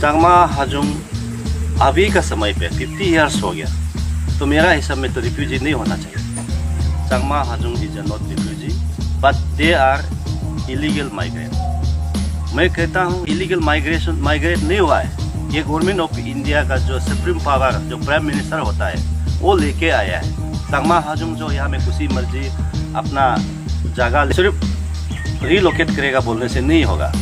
चांगमा हाजुंग अभी का समय पे 50 ईयर्स हो गया, तो मेरा हिसाब में तो रिफ्यूजी नहीं होना चाहिए। Chakma Hajong is not refugee but they are illegal migrant. मैं कहता हूँ इलीगल माइग्रेट नहीं हुआ है। ये गवर्नमेंट ऑफ इंडिया का जो सुप्रीम पावर, जो प्राइम मिनिस्टर होता है, वो लेके आया है। चांगमा हाजुंग जो यहाँ में खुशी मर्जी अपना जगह सिर्फ रिलोकेट करेगा बोलने से नहीं होगा।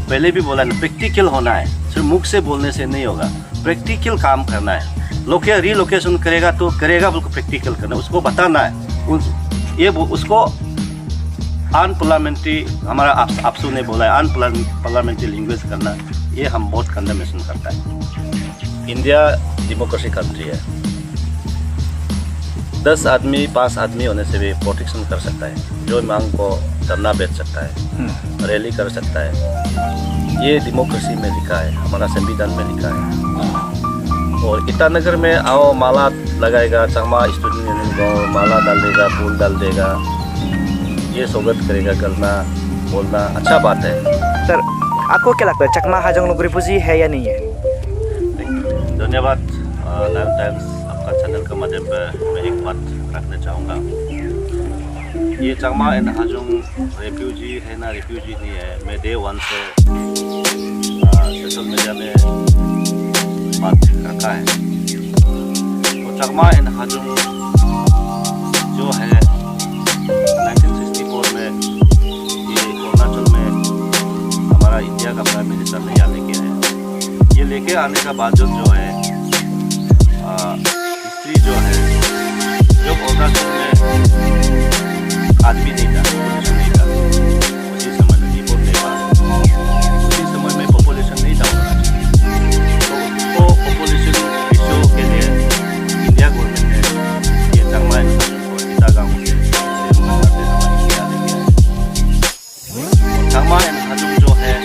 पहले भी बोला ना, प्रैक्टिकल होना है, सिर्फ मुख से बोलने से नहीं होगा। प्रैक्टिकल काम करना है। रिलोकेशन करेगा तो करेगा, बिल्कुल प्रैक्टिकल करना, उसको बताना है। उसको अनपार्लियामेंट्री, हमारा आपसू ने बोला है, अनपार्लियामेंट्री लैंग्वेज करना, ये हम बहुत कंडेमेशन करता है। इंडिया डेमोक्रेसी कंट्री है। 10 आदमी 5 आदमी होने से भी प्रोटेक्शन कर सकता है। जो मांग को धरना बेच सकता है, रैली कर सकता है। ये डेमोक्रेसी में लिखा है, हमारा संविधान में लिखा है। और ईटानगर में आओ माला लगाएगा, चांगमा स्टूडेंट यूनियन को माला डाल देगा, फूल डाल देगा, ये स्वागत करेगा, करना बोलना अच्छा बात है। सर, आपको क्या लगता है चकमा हाजुंग लोग रिफ्यूजी है या नहीं है? धन्यवाद। लाइव टाइम्स आपका चैनल के माध्यम पर मैं एक बात रखना चाहूँगा। ये चांगमा एंड हाजुंग रिफ्यूजी है ना रिफ्यूजी नहीं है, मैं डे 1 से सोशल मीडिया में बात रखा है। तो चांगमा एंड हाजुंग जो है 1964 में ये अरुणाचल में हमारा इंडिया का प्राइम मिनिस्टर ने यहाँ लेके आया। ये लेके आने का बाद जो है हिस्ट्री जो है, जो अरुणाचल में आदमी नहीं था, पॉपुलेशन नहीं था, उसी समय में रिपोर्ट नहीं था, उसी समय में पॉपुलेशन नहीं था अरुणाचल। तो उसको पॉपुलेशन इशू के लिए इंडिया गवर्नमेंट ने ये चांगमा एंड हाजुंग को ईटागांव से चांगमा एंड हाजुंग जो है,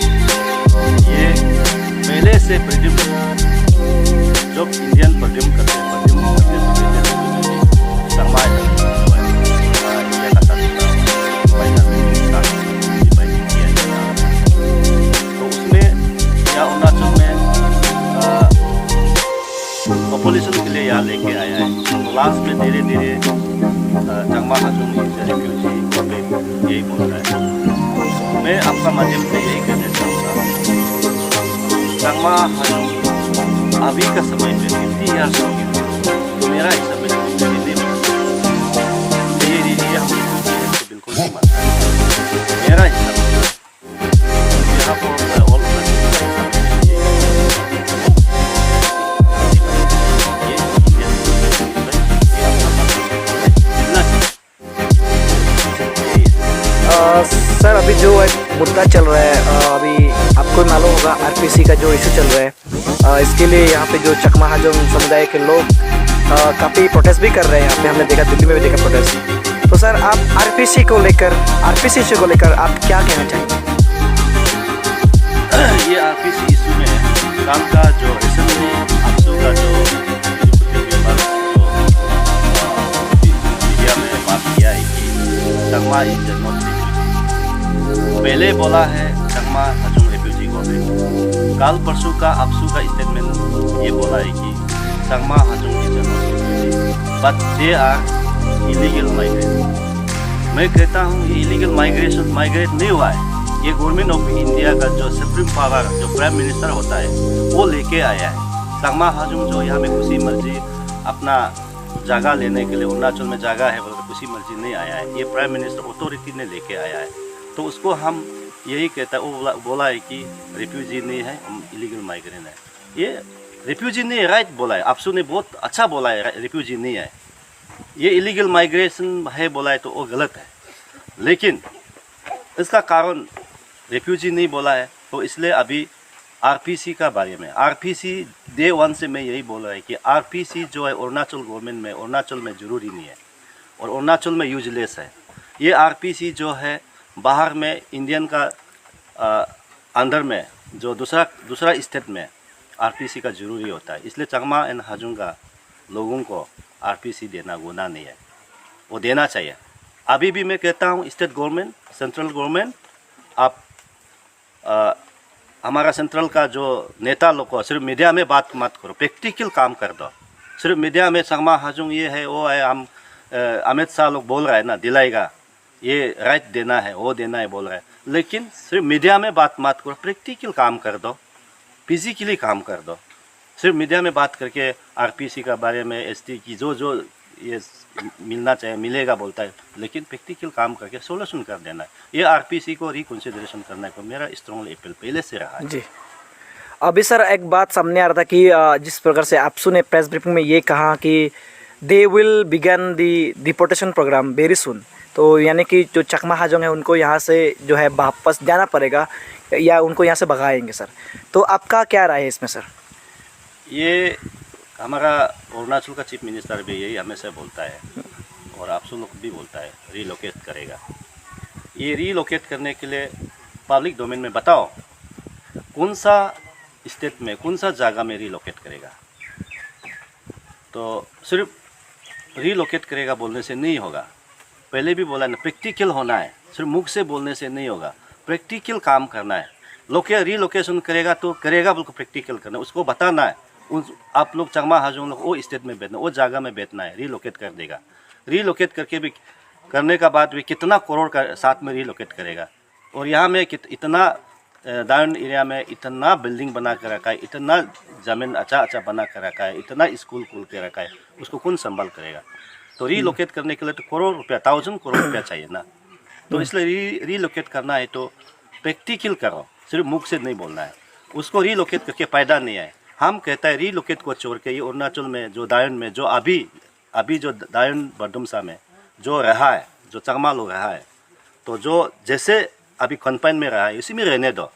ये पहले से प्रिज्यूम, जो इंडियन प्रिज्यूम करते चांगमा एंड हाजुंग जो है इंडिया का तो उसमें या अरुणाचल में पॉपुलेशन के लिए यहाँ लेके आया है। तो लास्ट में धीरे धीरे चांगमा हाजुंग रिफ्यूजी यही बोल रहा है। मैं आपका माध्यम से यही कहना चाहूँगा, चांगमा हाजुंग अभी का समय में 50 ईयर्स हो गया, तो मेरा हिसाब में नहीं बिल्कुल नहीं मानता। मेरा हिसाब यहाँ पर सर, अभी जो एक मुद्दा चल रहा है, अभी आपको मालूम होगा आरपीसी का जो इशू चल रहा है, इसके लिए यहाँ पे जो चकमा हाजुंग समुदाय के लोग काफ़ी प्रोटेस्ट भी कर रहे हैं। यहाँ पे हमने देखा, दिल्ली में भी देखा प्रोटेस्ट। तो सर, आप आरपीसी को लेकर आप क्या कहना चाहेंगे? ये आरपीसी इशू में कल का जो रिसेंटली आपसू का जो मीडिया में बात किया है कि चांगमा इज नॉट रिफ्यूजी। पहले बोला है चांगमा हाजुंग रिफ्यूजी को है। कल परसों का आपसू का स्टेटमेंट ये बोला है कि Chakma Hajong is not refugee but they are illegal migrate. मैं कहता हूँ ये इलीगल माइग्रेट नहीं हुआ है। ये गवर्नमेंट ऑफ इंडिया का जो सुप्रीम पावर, जो प्राइम मिनिस्टर होता है, वो लेके आया है। चांगमा हाजुंग जो यहाँ में खुशी मर्जी अपना जगह लेने के लिए, अरुणाचल में जगह है बोलकर खुशी मर्जी नहीं आया है, ये प्राइम मिनिस्टर अथॉरिटी ने लेके आया है। तो उसको हम यही कहता है, वो बोला है कि रिफ्यूजी नहीं है, इलीगल माइग्रेंट है। ये रिफ्यूजी नहीं है, राइट बोला है। आपसू ने बहुत अच्छा बोला है, रिफ्यूजी नहीं है, ये इलीगल माइग्रेशन है बोला है, तो वो गलत है। लेकिन इसका कारण रिफ्यूजी नहीं बोला है, तो इसलिए अभी आरपीसी का बारे में, आरपीसी डे 1 से मैं यही बोल रहा है कि आरपीसी जो है अरुणाचल गवर्नमेंट में, अरुणाचल में ज़रूरी नहीं है और अरुणाचल में यूजलेस है। ये आरपीसी जो है बाहर में इंडियन का अंदर में जो दूसरा स्टेट में आरपीसी का ज़रूरी होता है। इसलिए चांगमा एंड हाजुंग का लोगों को आरपीसी देना गुनाह नहीं है, वो देना चाहिए। अभी भी मैं कहता हूँ स्टेट गवर्नमेंट, सेंट्रल गवर्नमेंट, आप हमारा सेंट्रल का जो नेता लोग को सिर्फ मीडिया में बात मत करो, प्रैक्टिकल काम कर दो। सिर्फ मीडिया में चकमा हाजुंग ये है वो है, हम अमित शाह लोग बोल रहा है ना दिलाएगा, ये राइट देना है वो देना है बोल रहा है, लेकिन सिर्फ मीडिया में बात मत करो, प्रैक्टिकल काम कर दो, फिजिकली काम कर दो। सिर्फ मीडिया में बात करके आरपीसी का बारे में एसटी की जो जो ये मिलना चाहिए मिलेगा बोलता है, लेकिन प्रैक्टिकल काम करके सोल्यूशन कर देना है। ये आरपीसी को रिकंसिडरेशन करने को मेरा स्ट्रॉन्ग अपील पहले से रहा है। जी, अभी सर एक बात सामने आ रहा था कि जिस प्रकार से आपसू ने प्रेस ब्रीफिंग में ये कहा कि they will begin the deportation program very soon, तो यानी कि जो चकमा हाजोंग है उनको यहाँ से जो है वापस जाना पड़ेगा या उनको यहाँ से भगाएंगे सर, तो आपका क्या राय है इसमें सर? ये हमारा अरुणाचल का चीफ मिनिस्टर भी यही हमेशा बोलता है और आपसू लोग भी बोलता है रीलोकेट करेगा। ये रीलोकेट करने के लिए पब्लिक डोमेन में बताओ कौन सा स्टेट में कौन सा जगह में रीलोकेट करेगा। तो सिर्फ रीलोकेट करेगा बोलने से नहीं होगा, पहले भी बोला ना प्रैक्टिकल होना है, सिर्फ मुख से बोलने से नहीं होगा, प्रैक्टिकल काम करना है। रीलोकेशन करेगा तो करेगा बिल्कुल प्रैक्टिकल करना, उसको बताना है आप लोग चकमा हाजोंग लोग वो स्टेट में बैठना, वो जगह में बैठना है, रीलोकेट कर देगा। रीलोकेट करके भी करने का बाद भी कितना करोड़ का साथ में रीलोकेट करेगा। और यहाँ में इतना डाउन एरिया में इतना बिल्डिंग बना कर रखा है, इतना ज़मीन अच्छा बना कर रखा है, इतना स्कूल खोल के रखा है, उसको कौन संभाल करेगा। तो रीलोकेट करने के लिए तो करोड़ रुपया 1000 करोड़ रुपया चाहिए ना। तो इसलिए रीलोकेट करना है तो प्रैक्टिकल करो, सिर्फ मुख से नहीं बोलना है। उसको रीलोकेट करके फायदा नहीं है। हम कहता है रीलोकेट को छोड़ के ये अरुणाचल में जो दायन में जो अभी जो दायन बरदुमसा में जो रहा है, जो चकमा लोग रहा है, तो जो जैसे अभी कन्फाइन में रहा है इसी में रहने दो,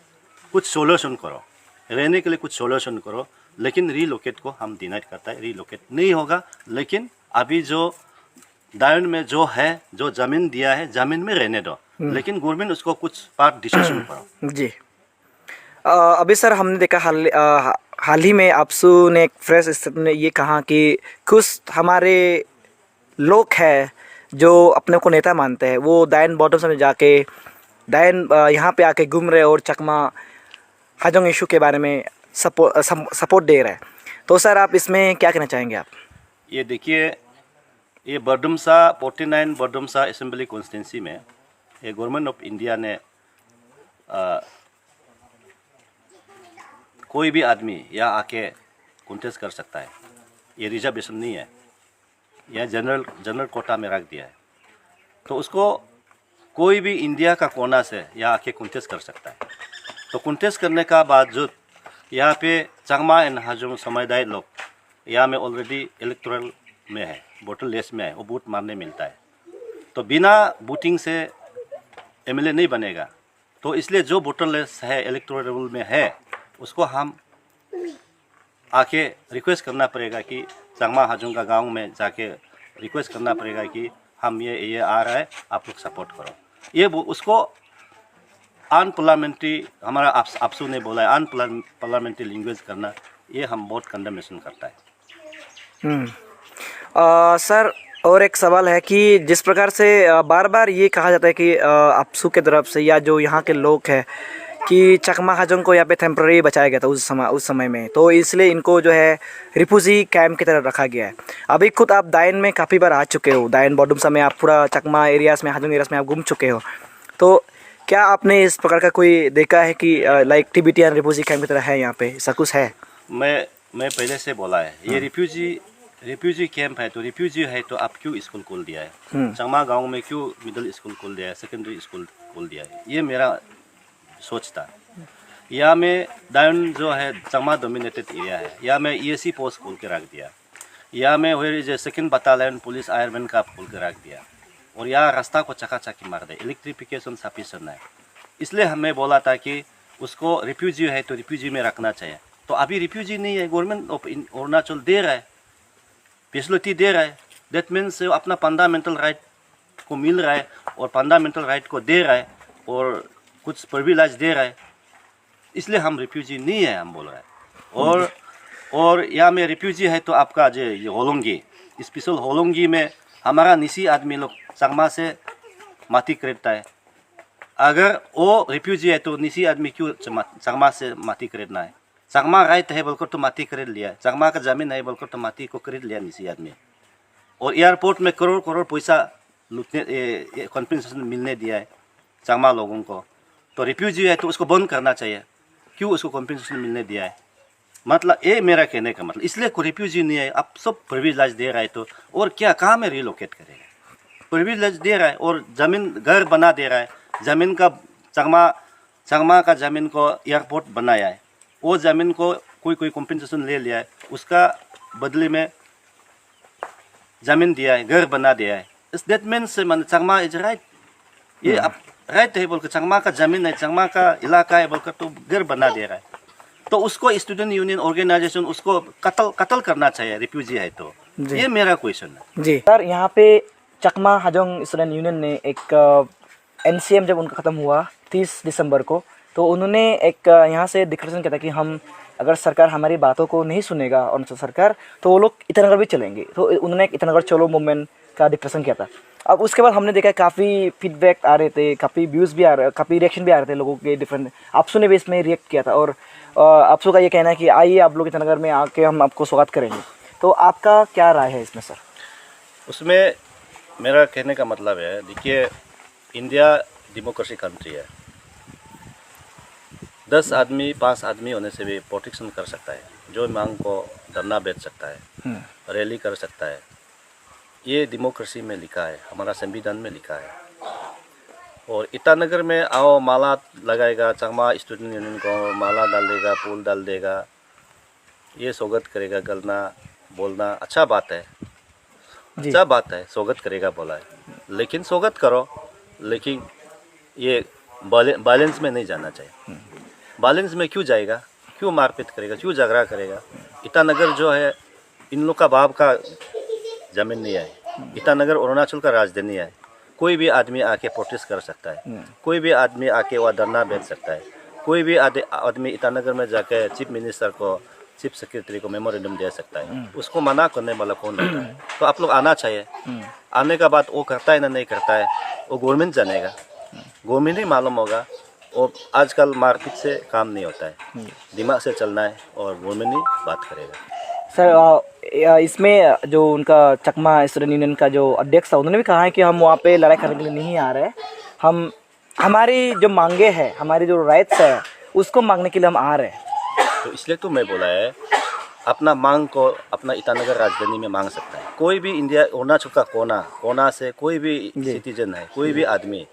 कुछ सोल्यूशन करो, रहने के लिए कुछ सोल्यूशन करो। लेकिन रीलोकेट को हम डिनाइट करता है, रीलोकेट नहीं होगा। लेकिन अभी जो दायन में जो है, जो ज़मीन दिया है ज़मीन में रहने दो, लेकिन गवर्नमेंट उसको कुछ पार्ट डिसीजन करो। जी, अभी सर हमने देखा हाल ही में आपसू ने एक प्रेस स्टेटमेंट में ये कहा कि कुछ हमारे लोग हैं जो अपने को नेता मानते हैं, वो दायन बॉटम में जाके दायन यहाँ पे आके घूम रहे और चकमा हाजोंग इशू के बारे में सपोर्ट दे रहे हैं। तो सर आप इसमें क्या कहना चाहेंगे आप? ये देखिए, ये बरदुमसा 49 बरदुमसा असेंबली कॉन्स्टिट्यूंसी में ये गवर्नमेंट ऑफ इंडिया ने कोई भी आदमी यहाँ आके कॉन्टेस्ट कर सकता है। ये रिजर्वेशन नहीं है, यह जनरल कोटा में रख दिया है। तो उसको कोई भी इंडिया का कोना से यहाँ आके कॉन्टेस्ट कर सकता है। तो कॉन्टेस्ट करने का बाद जो यहाँ पे चकमा एंड हाजोंग समुदाय लोग यहाँ में ऑलरेडी इलेक्टोरल में है, वोटर लिस्ट में है, वो वोट मारने मिलता है। तो बिना वोटिंग से एमएलए नहीं बनेगा। तो इसलिए जो वोटर लिस्ट है इलेक्टोरल रोल में है, उसको हम आके रिक्वेस्ट करना पड़ेगा कि चकमा हाजोंग का गांव में जाके रिक्वेस्ट करना पड़ेगा कि हम ये आ रहा है, आप लोग सपोर्ट करो। ये उसको अनपार्लियामेंट्री, हमारा आपसू ने बोला है अनपार्लियामेंट्री लैंग्वेज करना, ये हम बहुत कंडेमेशन करता है। सर और एक सवाल है कि जिस प्रकार से बार बार ये कहा जाता है कि आपसू के तरफ से या जो यहाँ के लोग हैं कि चकमा हाजोंग को यहाँ पे टेम्पररी बचाया गया था उस समय में, तो इसलिए इनको जो है रिफ्यूजी कैंप की तरह रखा गया है। अभी खुद आप दायन में काफ़ी बार आ चुके हो, दायन बॉडुमसा में आप पूरा चकमा एरियाज़ में हाजोंग एरियाज़ में आप घूम चुके हो, तो क्या आपने इस प्रकार का कोई देखा है कि लाइक टिबेटियन रिफ्यूजी कैंप की तरह है यहाँ पे, ऐसा कुछ है? मैं पहले से बोला है, ये रिफ्यूजी कैंप है, तो रिफ्यूजी है तो आप क्यों स्कूल खोल दिया है, चकमा गाँव में क्यों मिडिल स्कूल खोल दिया है, सेकेंडरी स्कूल खोल दिया है, ये मेरा सोचता। यहाँ में दायन जो है चकमा डोमिनेटेड एरिया है, यहाँ में EAC पोस्ट खोल के रख दिया, यहाँ में वेयर सेकेंड बटालियन पुलिस आयरमैन का खोल के रख दिया, और यहाँ रास्ता को चकाचकी मार दे, इलेक्ट्रिफिकेशन सफिशिएंट है। इसलिए हमें बोला था कि उसको रिफ्यूजी है तो रिफ्यूजी में रखना चाहिए। तो अभी रिफ्यूजी नहीं है, गवर्नमेंट ऑफ अरुणाचल दे रहा है, फैसिलिटी दे रहा है, दैट मीन्स अपना फंडामेंटल राइट को मिल रहा है और फंडामेंटल राइट को दे रहा है और कुछ प्रिविलेज दे रहा है, इसलिए हम रिफ्यूजी नहीं है, हम बोल रहे हैं। और यहाँ में रिफ्यूजी है तो आपका जो ये होलोंगी, स्पेशल होलोंगी में हमारा निसी आदमी लोग चकमा से माटी खरीदता है, अगर वो रिफ्यूजी है तो निसी आदमी क्यों चंगमा से माटी खरीदना है? चंगमा राइट है बोलकर तो माटी खरीद लिया, चंगमा का जमीन है बोलकर तो माटी को खरीद लिया निसी आदमी। और एयरपोर्ट में करोड़ करोड़ पैसा लूटने कॉम्पेंसेशन मिलने दिया है चंगमा लोगों को। तो रिफ्यूजी है तो उसको बंद करना चाहिए, क्यों उसको कॉम्पेंसेशन मिलने दिया है? मतलब ये मेरा कहने का मतलब। इसलिए कोई रिफ्यूजी नहीं है, अब सब प्रिविलेज दे रहा है तो और क्या कहाँ में रिलोकेट करेगा? प्रिविलेज दे रहा है और ज़मीन घर बना दे रहा है, ज़मीन का चंगमा का ज़मीन को एयरपोर्ट बनाया है, वो ज़मीन को कोई कॉम्पेंसेशन ले लिया है, उसका बदले में ज़मीन दिया है, घर बना दिया है। इस दैट मीन्स चंगमा इज राइट, ये अब राइट है बोलकर चंगमा का ज़मीन है, चंगमा का इलाका है बोलकर तो घर बना दे रहा है। तो उसको स्टूडेंट यूनियन ऑर्गेनाइजेशन उसको कत्ल करना चाहिए, रिफ्यूजी है तो। ये मेरा क्वेश्चन है जी सर। यहाँ पे चकमा हाजोंग स्टूडेंट यूनियन ने एक NCM जब उनका ख़त्म हुआ 30 दिसंबर को, तो उन्होंने एक यहाँ से डिक्लेरेशन किया था कि हम अगर सरकार हमारी बातों को नहीं सुनेगा और सरकार तो वो लोग ईटानगर भी चलेंगे। तो उन्होंने एक ईटानगर चलो मूवमेंट का डिक्लेरेशन किया था। अब उसके बाद हमने देखा काफ़ी फीडबैक आ रहे थे, काफ़ी व्यूज़ भी आ रहे, काफ़ी रिएक्शन भी आ रहे थे लोगों के डिफरेंट। आपसू ने भी इसमें रिएक्ट किया था और आपसू का ये कहना है कि आइए आप लोग ईटानगर में आके हम आपको स्वागत करेंगे। तो आपका क्या राय है इसमें सर? उसमें मेरा कहने का मतलब है, देखिए इंडिया डेमोक्रेसी कंट्री है, 10 आदमी 5 आदमी होने से भी प्रोटेक्शन कर सकता है, जो मांग को धरना बेच सकता है, रैली कर सकता है। ये डेमोक्रेसी में लिखा है, हमारा संविधान में लिखा है। और ईटानगर में आओ माला लगाएगा, चंगमा स्टूडेंट यूनियन को माला डाल देगा, फूल डाल देगा, ये स्वागत करेगा, गलना बोलना अच्छा बात है, अच्छा बात है, स्वागत करेगा बोला है, लेकिन स्वागत करो, लेकिन ये बैलेंस में नहीं जाना चाहिए। बैलेंस में क्यों जाएगा, क्यों मारपीट करेगा, क्यों झगड़ा करेगा? ईटानगर जो है इन लोग का बाप का ज़मीन नहीं है, ईटानगर अरुणाचल का राजधानी है। कोई भी आदमी आके प्रोटेस्ट कर सकता है, कोई भी आदमी आके वह धरना बेच सकता है, कोई भी आदमी ईटानगर में जाके चीफ मिनिस्टर को, चीफ सेक्रेटरी को मेमोरेंडम दे सकता है। उसको मना करने वाला कौन होता है? तो आप लोग आना चाहिए। आने का बाद वो करता है ना नहीं करता है वो गवर्नमेंट जानेगा, गवर्नमेंट ही मालूम होगा। और आजकल मारपीट से काम नहीं होता है, दिमाग से चलना है और गवर्नमेंट ही बात करेगा। सर इसमें जो उनका चकमा स्टूडेंट यूनियन का जो अध्यक्ष था, उन्होंने भी कहा है कि हम वहाँ पे लड़ाई करने के लिए नहीं आ रहे, हम हमारी जो मांगे हैं, हमारी जो राइट्स है उसको मांगने के लिए हम आ रहे हैं। तो इसलिए तो मैं बोला है, अपना मांग को अपना ईटानगर राजधानी में मांग सकता है कोई भी। इंडिया अरुणाचल का कोना से कोई भी सिटीजन है, कोई भी आदमी,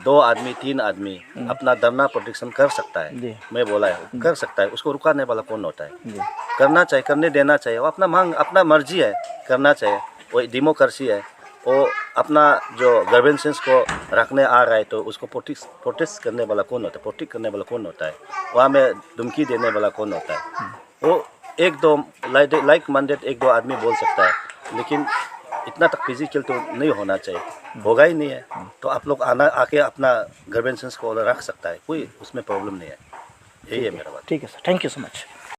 2 आदमी 3 आदमी अपना धरना प्रोटेक्शन कर सकता है। मैं बोला है कर सकता है, उसको रुकाने वाला कौन होता है? करना चाहिए, करने देना चाहिए। वो अपना मांग, अपना मर्जी है, करना चाहिए। वो डेमोक्रेसी है, वो अपना जो ग्रीवेंसेस को रखने आ रहा है तो उसको प्रोटेस्ट करने वाला कौन होता है? प्रोटेक्ट करने वाला कौन होता है? वहाँ में धमकी देने वाला कौन होता है? वो 1-2 लाइक माइंडेड 1-2 आदमी बोल सकता है, लेकिन इतना तक फिजिकल तो नहीं होना चाहिए, होगा ही नहीं है। तो आप लोग आके अपना ग्रीवेंसेस को रख सकता है, कोई उसमें प्रॉब्लम नहीं है। यही है मेरा बात। ठीक है sir, thank you so much.